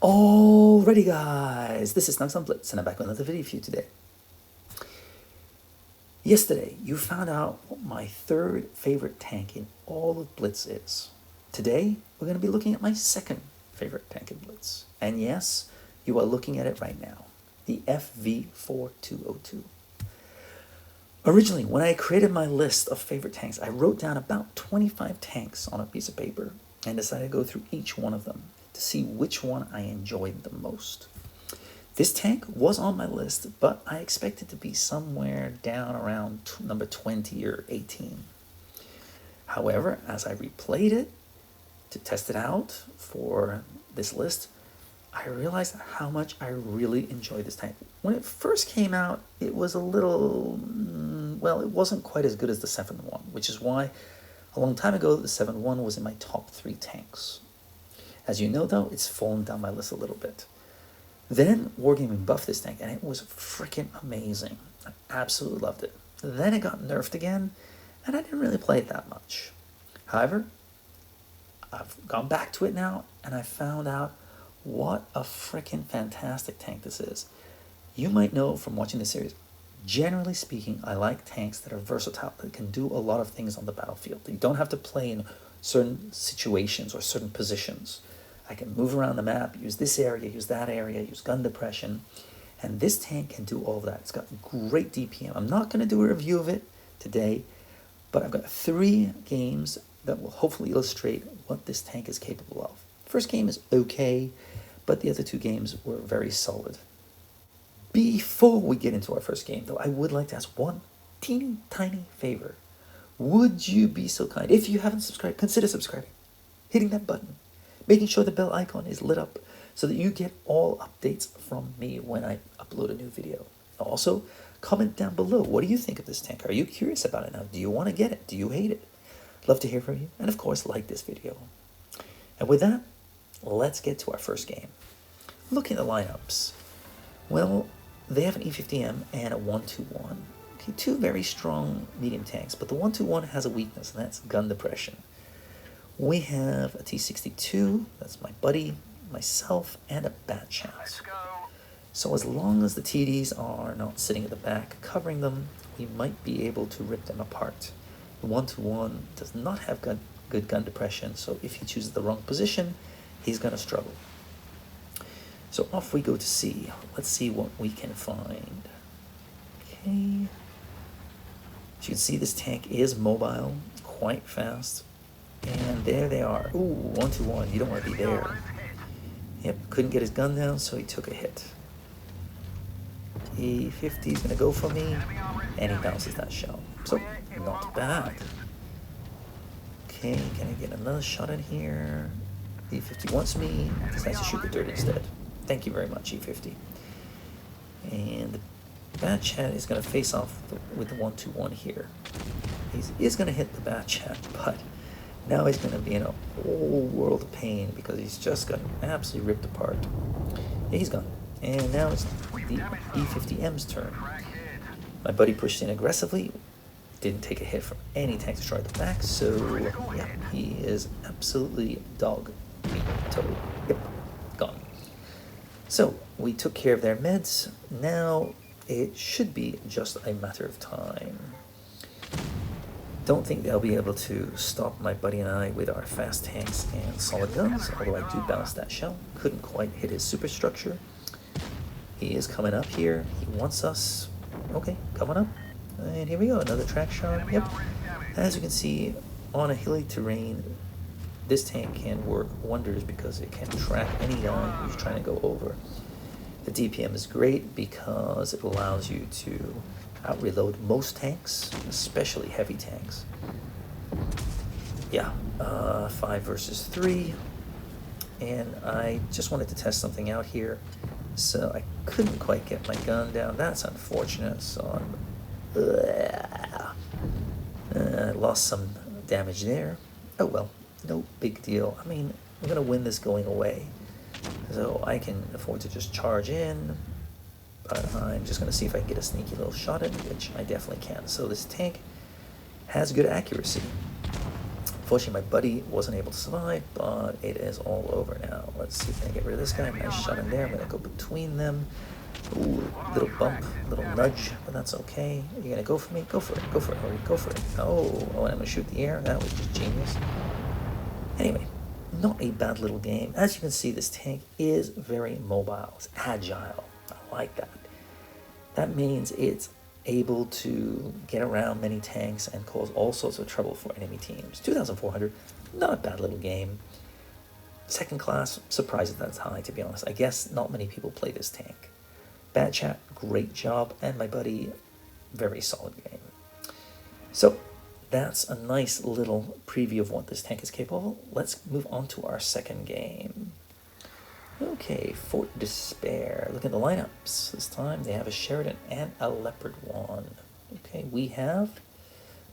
Alrighty guys, this is snugsonblitz and I'm back with another video for you today. Yesterday, you found out what my third favorite tank in all of Blitz is. Today, we're going to be looking at my second favorite tank in Blitz. And yes, you are looking at it right now, the FV4202. Originally, when I created my list of favorite tanks, I wrote down about 25 tanks on a piece of paper and decided to go through each one of them to see which one I enjoyed the most. This tank was on my list, but I expected to be somewhere down around number 20 or 18. However, as I replayed it to test it out for this list, I realized how much I really enjoyed this tank. When it first came out, it was a little, well, it wasn't quite as good as the 7.1, which is why a long time ago the 7.1 was in my top 3 tanks. As you know though, it's fallen down my list a little bit. Then Wargaming buffed this tank and it was freaking amazing. I absolutely loved it. Then it got nerfed again and I didn't really play it that much. However, I've gone back to it now and I found out what a freaking fantastic tank this is. You might know from watching the series, generally speaking, I like tanks that are versatile, that can do a lot of things on the battlefield. You don't have to play in certain situations or certain positions. I can move around the map, use this area, use that area, use gun depression, and this tank can do all of that. It's got great DPM. I'm not going to do a review of it today, but I've got 3 games that will hopefully illustrate what this tank is capable of. First game is okay, but the other 2 games were very solid. Before we get into our first game, though, I would like to ask one teeny tiny favor. Would you be so kind, if you haven't subscribed, consider subscribing, hitting that button, making sure the bell icon is lit up so that you get all updates from me when I upload a new video. Also, comment down below. What do you think of this tank? Are you curious about it now? Do you want to get it? Do you hate it? Love to hear from you. And of course, like this video. And with that, let's get to our first game. Looking at the lineups. Well, they have an E50M and a 121. Okay, 2 very strong medium tanks, but the 121 has a weakness, and that's gun depression. We have a T62, that's my buddy, myself, and a bat chance. So as long as the TDs are not sitting at the back covering them, we might be able to rip them apart. The 121 does not have good gun depression, so if he chooses the wrong position, he's going to struggle. So off we go to C. Let's see what we can find. Okay. As you can see, this tank is mobile, quite fast. And there they are. Ooh, 121. You don't want to be there. Yep, couldn't get his gun down, so he took a hit. E50 is going to go for me, and he bounces that shell. So, not bad. Okay, can I get another shot in here? E50 wants me, decides to shoot the dirt instead. Thank you very much, E50. And the bat chat is going to face off with the 121 here. He is going to hit the bat chat, but now he's going to be in a whole world of pain because he's just got absolutely ripped apart. Yeah, he's gone. And now it's the E50M's turn. My buddy pushed in aggressively, didn't take a hit from any tank destroyer at the back, so yeah, he is absolutely dog meat toad. Yep, gone. So we took care of their meds. Now it should be just a matter of time. Don't think they'll be able to stop my buddy and I with our fast tanks and solid guns, although I do bounce that shell. Couldn't quite hit his superstructure. He is coming up here. He wants us. Okay, coming up. And here we go, another track shot. Yep. As you can see, on a hilly terrain, this tank can work wonders because it can track any guy who's trying to go over. The DPM is great because it allows you to out-reload most tanks, especially heavy tanks. Yeah, 5 versus 3. And I just wanted to test something out here. So I couldn't quite get my gun down. That's unfortunate. So I lost some damage there. Oh well, no big deal. I mean, I'm going to win this going away. So I can afford to just charge in. But I'm just going to see if I can get a sneaky little shot at it, which I definitely can. So this tank has good accuracy. Unfortunately, my buddy wasn't able to survive, but it is all over now. Let's see, can I get rid of this guy? Nice shot in there. I'm going to go between them. Ooh, little bump, little nudge, but that's okay. You're going to go for me? Go for it. Go for it, Hurry. Go for it. Oh, I'm going to shoot the air. That was just genius. Anyway, not a bad little game. As you can see, this tank is very mobile. It's agile. I like that. That means it's able to get around many tanks and cause all sorts of trouble for enemy teams. 2,400, not a bad little game. Second class, surprised that's high, to be honest. I guess not many people play this tank. Bad chat, great job, and my buddy, very solid game. So that's a nice little preview of what this tank is capable of. Let's move on to our second game. Okay, Fort Despair. Look at the lineups. This time they have a Sheridan and a Leopard 1. Okay, we have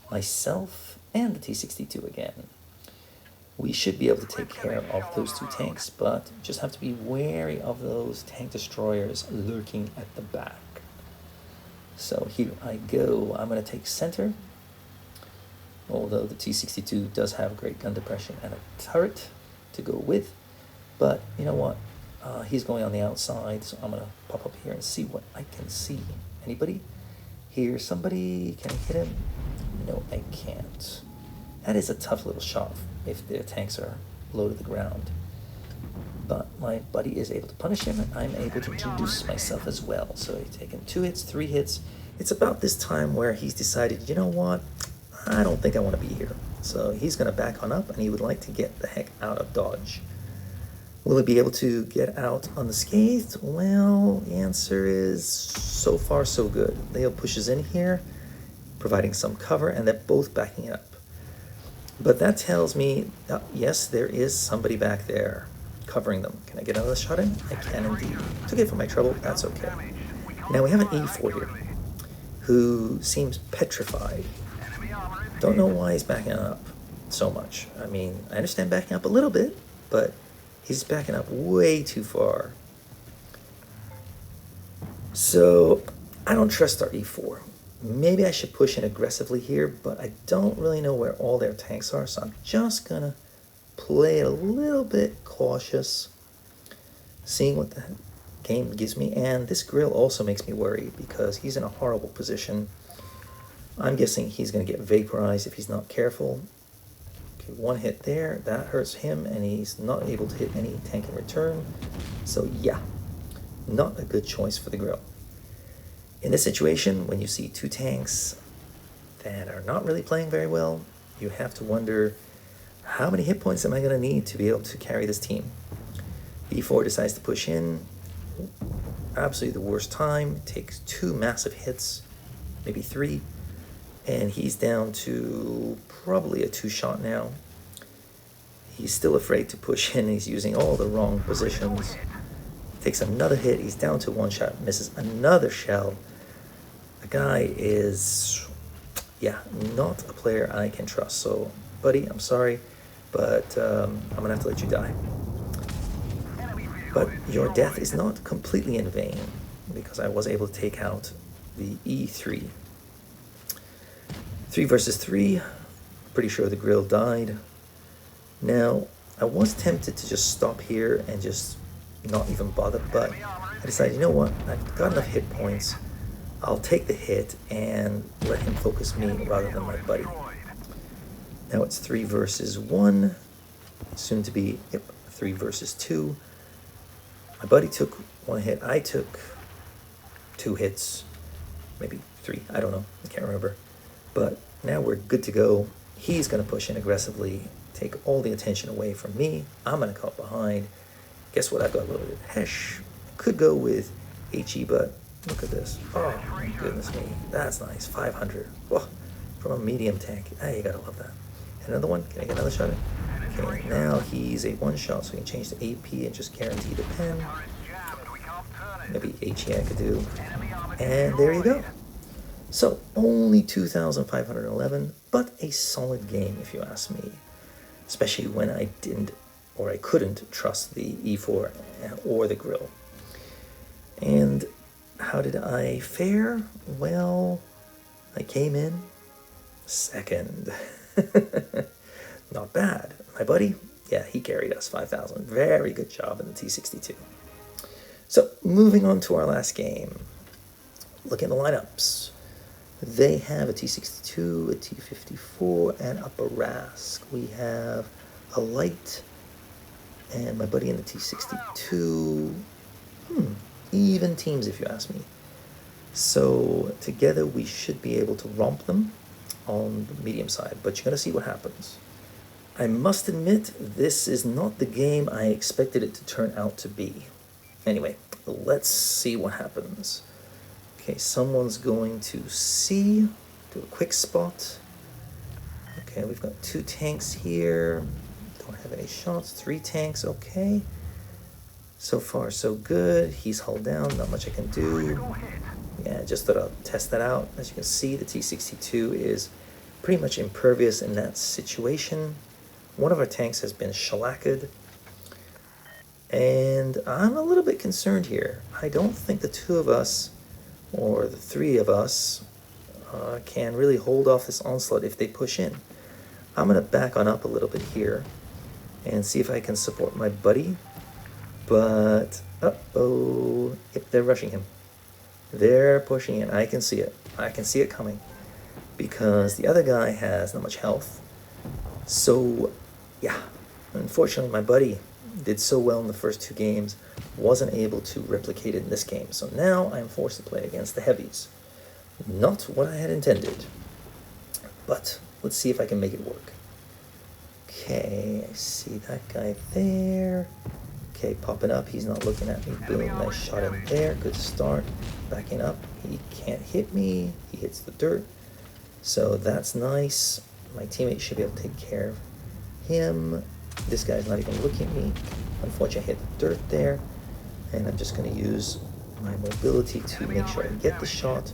myself and the T-62 again. We should be able to take care of those two tanks, but just have to be wary of those tank destroyers lurking at the back. So here I go. I'm going to take center, although the T-62 does have great gun depression and a turret to go with. But you know what? He's going on the outside, so I'm going to pop up here and see what I can see. Anybody? Hear somebody? Can I hit him? No, I can't. That is a tough little shot if their tanks are low to the ground. But my buddy is able to punish him, and I'm able to introduce myself as well. So he's taken 2 hits, 3 hits. It's about this time where he's decided, you know what? I don't think I want to be here. So he's going to back on up, and he would like to get the heck out of Dodge. Will he be able to get out unscathed? Well, the answer is so far so good. Leo pushes in here, providing some cover, and they're both backing it up. But that tells me, yes, there is somebody back there covering them. Can I get another shot in? I can indeed. Took it for my trouble, that's okay. Now we have an E4 here, who seems petrified. Don't know why he's backing up so much. I mean, I understand backing up a little bit, but he's backing up way too far. So I don't trust our E4. Maybe I should push in aggressively here, but I don't really know where all their tanks are, so I'm just gonna play a little bit cautious, seeing what the game gives me. And this grill also makes me worry because he's in a horrible position. I'm guessing he's gonna get vaporized if he's not careful. Okay, 1 hit there, that hurts him, and he's not able to hit any tank in return. So yeah, not a good choice for the grill. In this situation, when you see 2 tanks that are not really playing very well, you have to wonder, how many hit points am I going to need to be able to carry this team? E4 decides to push in. Absolutely the worst time. Takes 2 massive hits, maybe 3. And he's down to probably a 2-shot now. He's still afraid to push in. He's using all the wrong positions. Takes another hit. He's down to 1 shot. Misses another shell. The guy is, yeah, not a player I can trust. So, buddy, I'm sorry, but I'm going to have to let you die. But your death is not completely in vain, because I was able to take out the E3. 3 versus 3. Pretty sure the grill died. Now, I was tempted to just stop here and just not even bother, but I decided, you know what, I've got enough hit points. I'll take the hit and let him focus me rather than my buddy. Now it's 3 versus 1, soon to be 3 versus 2. My buddy took 1 hit, I took 2 hits, maybe 3, I don't know, I can't remember. But now we're good to go. He's going to push in aggressively, take all the attention away from me. I'm going to come up behind. Guess what? I've got a little bit of Hesh. Could go with HE, but look at this. Oh, my goodness me. That's nice. 500. Oh, from a medium tank. Ah, you gotta love that. Another one? Can I get another shot in? Okay, now he's a 1-shot, so we can change to AP and just guarantee the pen. Maybe HE I could do. And there you go. So, only 2,511, but a solid game if you ask me. Especially when I didn't, or I couldn't trust the E4 or the grill. And how did I fare? Well, I came in second. Not bad. My buddy, yeah, he carried us 5,000. Very good job in the T62. So, moving on to our last game. Look at the lineups. They have a T62, a T54, and a Barask. We have a light and my buddy in the T62. Even teams, if you ask me. So together we should be able to romp them on the medium side, but you're going to see what happens. I must admit, this is not the game I expected it to turn out to be. Anyway, let's see what happens. Okay, someone's going to C, do a quick spot. Okay, we've got 2 tanks here. Don't have any shots, 3 tanks, okay. So far, so good. He's hull down, not much I can do. Yeah, just thought I'll test that out. As you can see, the T62 is pretty much impervious in that situation. One of our tanks has been shellaced. And I'm a little bit concerned here. I don't think the 2 of us, or the 3 of us, can really hold off this onslaught if they push in. I'm going to back on up a little bit here and see if I can support my buddy. But, uh-oh, yep, they're rushing him. They're pushing in. I can see it. I can see it coming. Because the other guy has not much health. So, yeah, unfortunately my buddy did so well in the first 2 games, wasn't able to replicate it in this game. So now I'm forced to play against the heavies. Not what I had intended. But let's see if I can make it work. Okay, I see that guy there. Okay, popping up, he's not looking at me. Boom, nice shot in there, good start. Backing up, he can't hit me. He hits the dirt. So that's nice. My teammate should be able to take care of him. This guy's not even looking at me. Unfortunately, I hit the dirt there. And I'm just going to use my mobility to make sure I get the shot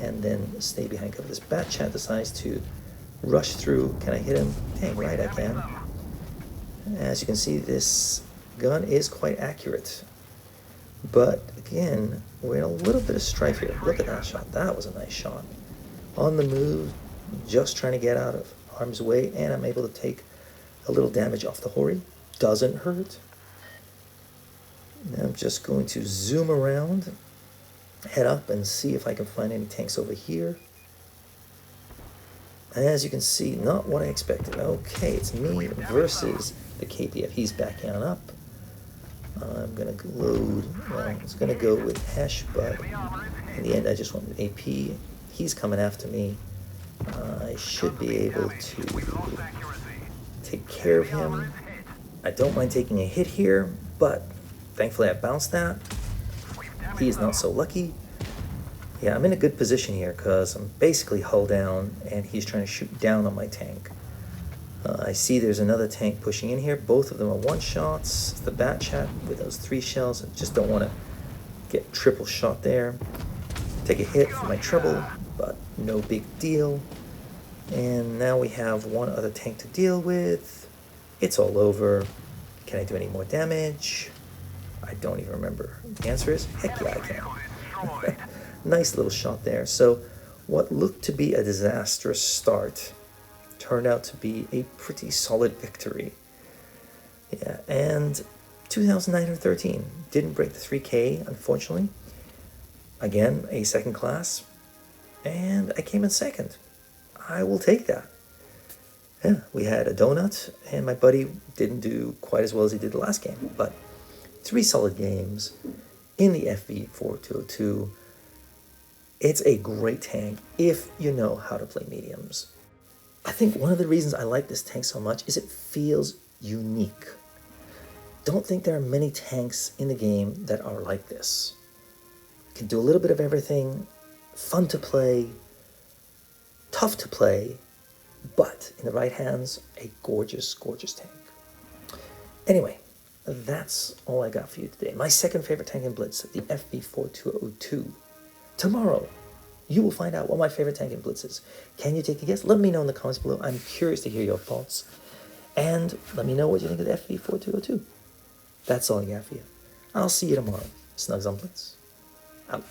and then stay behind cover. This bat chat decides to rush through. Can I hit him? Dang right I can. As you can see, this gun is quite accurate. But again, we're in a little bit of strife here. Look at that shot. That was a nice shot. On the move, just trying to get out of harm's way, and I'm able to take a little damage off the Hori. Doesn't hurt. Now I'm just going to zoom around, head up, and see if I can find any tanks over here. As you can see, not what I expected. Okay, it's me versus the KPF. He's backing on up. I'm going to load, well, I was going to go with Hesh, but in the end I just went with AP. He's coming after me. I should be able to take care of him. I don't mind taking a hit here, but thankfully I bounced that. He is not so lucky. Yeah, I'm in a good position here because I'm basically hull down and he's trying to shoot down on my tank. I see there's another tank pushing in here. Both of them are one-shots. The bat chat with those 3 shells. I just don't want to get triple shot there. Take a hit for my treble, but no big deal. And now we have one other tank to deal with. It's all over. Can I do any more damage? I don't even remember. The answer is, heck yeah, I can. Nice little shot there. So what looked to be a disastrous start turned out to be a pretty solid victory. Yeah, and 2,913. Didn't break the 3K, unfortunately. Again, a second class. And I came in second. I will take that. Yeah, we had a donut, and my buddy didn't do quite as well as he did the last game. But 3 solid games in the FV4202. It's a great tank if you know how to play mediums. I think one of the reasons I like this tank so much is it feels unique. Don't think there are many tanks in the game that are like this. Can do a little bit of everything, fun to play, tough to play, but in the right hands, a gorgeous, gorgeous tank. Anyway, that's all I got for you today. My second favorite tank in Blitz, the FV4202. Tomorrow, you will find out what my favorite tank in Blitz is. Can you take a guess? Let me know in the comments below. I'm curious to hear your thoughts. And let me know what you think of the FV4202. That's all I got for you. I'll see you tomorrow. Snugs on Blitz. Out.